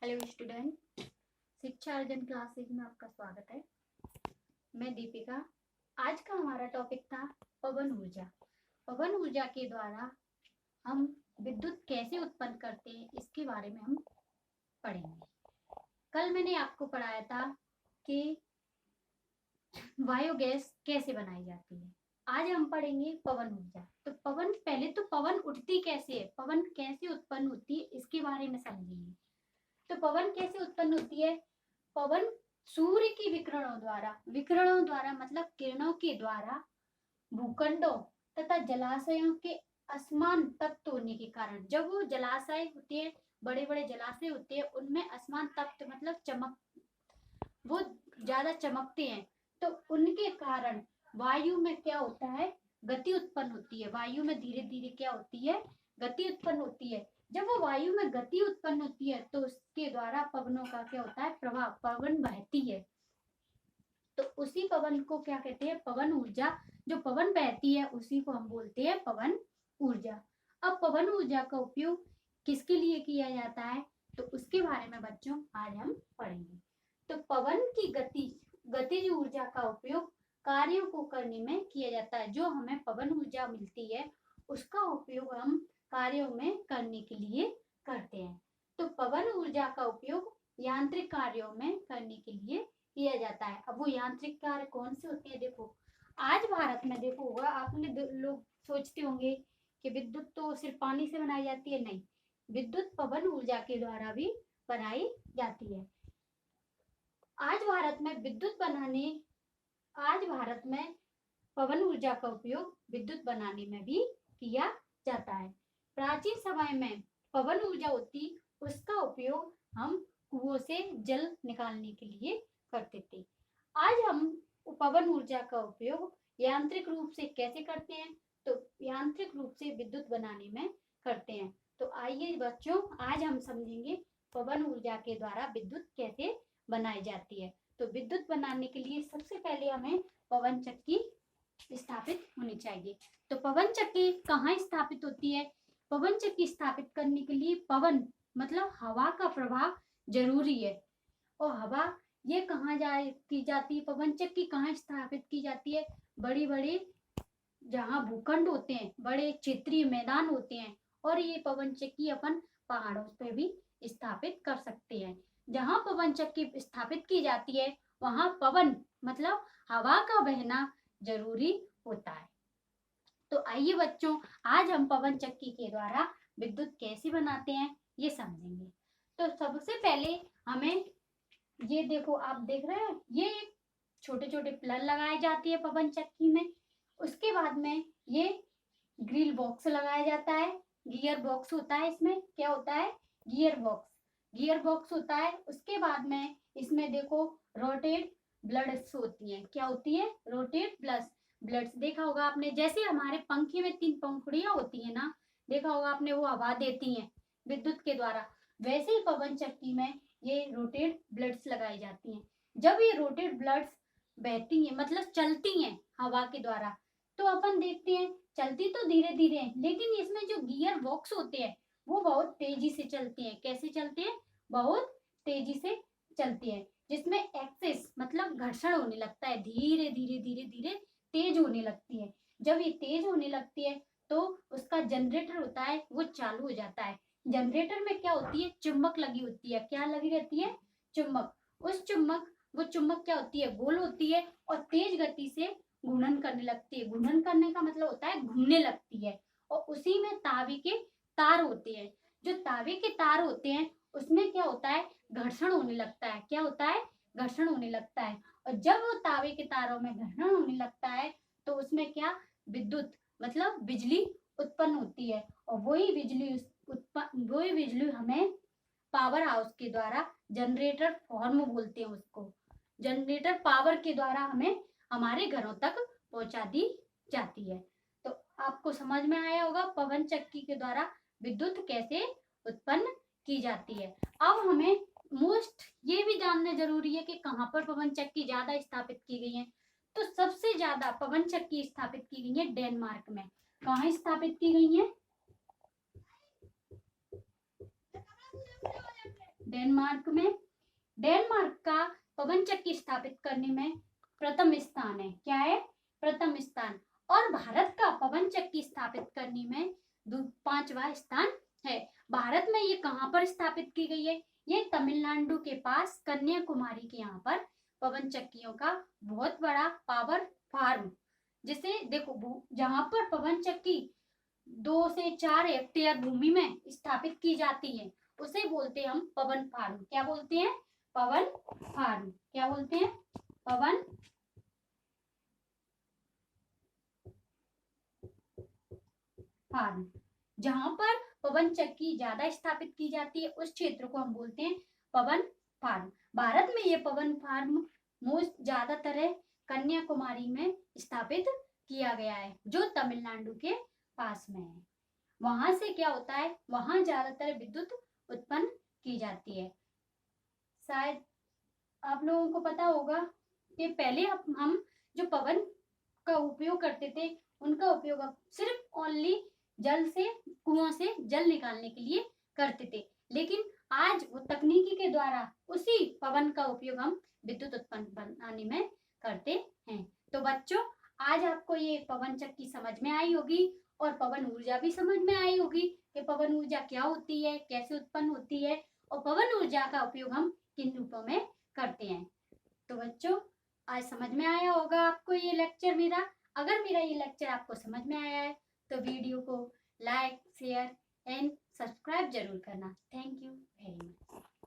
Hello student, शिक्षा अर्जन classes में आपका स्वागत है। मैं दीपिका। आज का हमारा टॉपिक था पवन ऊर्जा। पवन ऊर्जा के द्वारा हम विद्युत कैसे उत्पन्न करते हैं इसके बारे में हम पढ़ेंगे। कल मैंने आपको पढ़ाया था कि बायोगैस कैसे बनाई जाती है। आज हम पढ़ेंगे पवन ऊर्जा। तो पहले तो पवन उठती कैसे है, पवन कैसे उत्पन्न होती है इसके बारे में समझेंगे। तो पवन कैसे उत्पन्न होती है? पवन सूर्य की विकिरणों द्वारा मतलब किरणों के द्वारा भूखंडों तथा जलाशयों के असमान तप्त होने के कारण, जब वो जलाशय होते हैं, बड़े बड़े जलाशय होते हैं, उनमें असमान तप्त मतलब चमक, वो ज्यादा चमकते हैं, तो उनके कारण वायु में क्या होता है, गति उत्पन्न होती है। वायु में धीरे धीरे क्या होती है, गति उत्पन्न होती है। जब वो वायु में गति उत्पन्न होती है तो उसके द्वारा पवनों का क्या होता है, प्रवाह, पवन बहती है। तो उसी पवन को क्या कहते हैं, पवन ऊर्जा। जो पवन बहती है उसी को हम बोलते हैं पवन ऊर्जा। अब पवन ऊर्जा का उपयोग किसके लिए किया जाता है, तो उसके बारे में बच्चों आज हम पढ़ेंगे। तो पवन की गतिज ऊर्जा का उपयोग कार्यों को करने में किया जाता है। जो हमें पवन ऊर्जा मिलती है उसका उपयोग हम कार्यों में करने के लिए करते हैं। तो पवन ऊर्जा का उपयोग यांत्रिक कार्यों में करने के लिए किया जाता है। अब वो यांत्रिक कार्य कौन से होते हैं, देखो आज भारत में देखो होगा आपने, लोग सोचते होंगे कि विद्युत तो सिर्फ पानी से बनाई जाती है। नहीं, विद्युत पवन ऊर्जा के द्वारा भी बनाई जाती है। आज भारत में पवन ऊर्जा का उपयोग विद्युत बनाने में भी किया जाता है। प्राचीन समय में पवन ऊर्जा होती, उसका उपयोग हम कुओं से जल निकालने के लिए करते थे। आज हम पवन ऊर्जा का उपयोग यांत्रिक रूप से कैसे करते हैं, तो यांत्रिक रूप से विद्युत बनाने में करते हैं। तो आइए बच्चों, आज हम समझेंगे पवन ऊर्जा के द्वारा विद्युत कैसे बनाई जाती है। तो विद्युत बनाने के लिए सबसे पहले हमें पवन चक्की स्थापित होनी चाहिए। तो पवन चक्की कहाँ स्थापित होती है? पवन चक्की स्थापित करने के लिए पवन मतलब हवा का प्रवाह जरूरी है। और हवा ये कहाँ की जाती है, पवन चक्की कहाँ स्थापित की जाती है? बड़ी बड़ी जहाँ भूखंड होते हैं, बड़े क्षेत्रीय मैदान होते हैं, और ये पवन चक्की अपन पहाड़ों पे भी स्थापित कर सकते हैं। जहाँ पवन चक्की स्थापित की जाती है वहां पवन मतलब हवा का बहना जरूरी होता है। तो आइए बच्चों, आज हम पवन चक्की के द्वारा विद्युत कैसे बनाते हैं ये समझेंगे। तो सबसे पहले हमें ये देखो, आप देख रहे हैं ये छोटे छोटे प्लग लगाए जाती है पवन चक्की में। उसके बाद में ये ग्रिल बॉक्स लगाया जाता है, गियर बॉक्स होता है। इसमें क्या होता है, गियर बॉक्स होता है। उसके बाद में इसमें देखो रोटेट ब्लड्स होती हैं। क्या होती है, रोटेट ब्लड्स। देखा होगा आपने, जैसे हमारे पंखे में 3 पंखुड़ियां होती है ना, देखा होगा आपने, वो हवा देती हैं विद्युत के द्वारा। वैसे ही पवन चक्की में ये रोटेट ब्लड्स लगाई जाती हैं। जब ये रोटेट ब्लड्स बहती हैं मतलब चलती हैं हवा के द्वारा, तो अपन देखते हैं चलती तो धीरे धीरे है, लेकिन इसमें जो गियर बॉक्स होते हैं वो बहुत तेजी से चलते हैं। कैसे चलते हैं, बहुत तेजी से चलते हैं, जिसमें एक्सेस मतलब घर्षण होने लगता है, धीरे धीरे धीरे धीरे तेज होने लगती है। जब ये तेज होने लगती है तो उसका जनरेटर होता है वो चालू हो जाता है। जनरेटर में क्या होती है, चुंबक लगी होती है। क्या लगी रहती है, चुंबक। वो चुंबक क्या होती है, गोल होती है और तेज गति से घूर्णन करने लगती है। घूर्णन करने का मतलब होता है घूमने लगती है। और उसी में तावे के तार होते हैं। जो तावे के तार होते हैं उसमें क्या होता है, घर्षण होने लगता है। क्या होता है, घर्षण होने लगता है। और जब वो तावे के तारों में घर्षण होने लगता है तो उसमें क्या, विद्युत मतलब बिजली उत्पन्न होती है। और वही बिजली हमें पावर हाउस के द्वारा, जनरेटर फॉर्म बोलते हैं उसको, जनरेटर पावर के द्वारा हमें हमारे घरों तक पहुंचा दी जाती है। तो आपको समझ में आया होगा पवन चक्की के द्वारा विद्युत कैसे उत्पन्न की जाती है। अब हमें मोस्ट ये भी जानना जरूरी है कि कहाँ पर पवन चक्की ज्यादा स्थापित की गई है। तो सबसे ज्यादा पवन चक्की स्थापित की गई है डेनमार्क में। कहाँ स्थापित की गई है, डेनमार्क का पवन चक्की स्थापित करने में प्रथम स्थान है। क्या है? प्रथम स्थान। और भारत का पवन चक्की स्थापित करने में 5वां स्थान है। भारत में ये कहाँ पर स्थापित की गई है? ये तमिलनाडु के पास कन्याकुमारी के यहाँ पर पवन चक्कियों का बहुत बड़ा पावर फार्म, जिसे देखो जहाँ पर पवन चक्की 2 से 4 हेक्टेयर भूमि में स्थापित की जाती है उसे बोलते हैं हम पवन फार्म। क्या बोलते हैं? पवन फार्म। क्या बोलते हैं? पवन फार्म। जहां पर पवन चक्की ज्यादा स्थापित की जाती है उस क्षेत्र को हम बोलते हैं पवन फार्म। भारत में ये पवन फार्म मोस्ट ज्यादातर है कन्याकुमारी में स्थापित किया गया है, जो तमिलनाडु के पास में है। वहां से क्या होता है? वहां ज्यादातर विद्युत उत्पन्न की जाती है। शायद आप लोगों को पता होगा कि पहले हम जो पवन का उपयोग करते थे उनका उपयोग अब सिर्फ ओनली जल से, कुओं से जल निकालने के लिए करते थे, लेकिन आज वो तकनीकी के द्वारा उसी पवन का उपयोग हम विद्युत उत्पन्न बनाने में करते हैं। तो बच्चों, आज आपको ये पवन चक्की समझ में आई होगी और पवन ऊर्जा भी समझ में आई होगी कि पवन ऊर्जा क्या होती है, कैसे उत्पन्न होती है और पवन ऊर्जा का उपयोग हम किन रूपों में करते हैं। तो बच्चों, आज समझ में आया होगा आपको ये लेक्चर मेरा। अगर मेरा ये लेक्चर आपको समझ में आया है तो वीडियो को लाइक, शेयर एंड सब्सक्राइब जरूर करना। Thank you very much.